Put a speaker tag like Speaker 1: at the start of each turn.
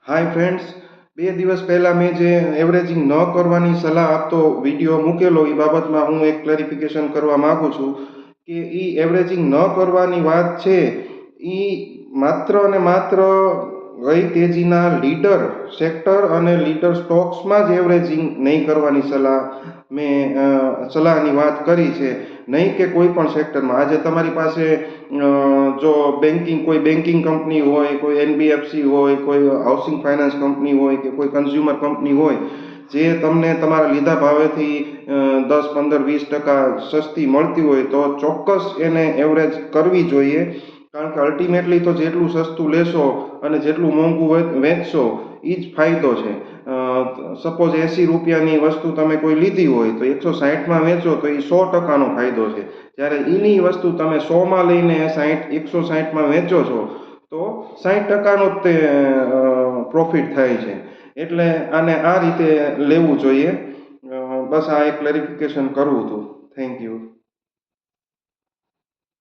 Speaker 1: Hi friends, 2 દિવસ પહેલાં મેં જે એવરેજિંગ ન કરવાની સલાહ આપતો વિડીયો મૂકેલો એ બાબતમાં હું એક ક્લેરિફિકેશન કરવા માગું છું કે એ એવરેજિંગ ન કરવાની વાત છે એ માત્ર અને માત્ર ગઈ તેજીના લીડર સેક્ટર અને લીડર સ્ટોક્સમાં જ એવરેજિંગ નહીં કરવાની સલાહની વાત કરી છે, નહીં કે કોઈ પણ સેક્ટરમાં. આજે તમારી પાસે જો કોઈ બેન્કિંગ કંપની હોય, કોઈ એનબીએફસી હોય, કોઈ હાઉસિંગ ફાઇનાન્સ કંપની હોય કે કોઈ કન્ઝ્યુમર કંપની હોય જે તમને તમારા લીધા ભાવેથી 10, 15, 20% સસ્તી મળતી હોય તો ચોક્કસ એને એવરેજ કરવી જોઈએ. કારણ કે અલ્ટિમેટલી તો જેટલું સસ્તું લેશો અને જેટલું મોંઘું વેચશો એ જ ફાયદો છે. સપોઝ 80 રૂપિયાની વસ્તુ તમે કોઈ લીધી હોય તો 160માં વેચો તો એ 100%નો ફાયદો છે. જ્યારે એની વસ્તુ તમે 100માં લઈને 160માં વેચો છો તો 60%નો જ તે પ્રોફિટ થાય છે. એટલે આને આ રીતે લેવું જોઈએ. બસ આ એક ક્લેરિફિકેશન કરવું હતું. Thank you.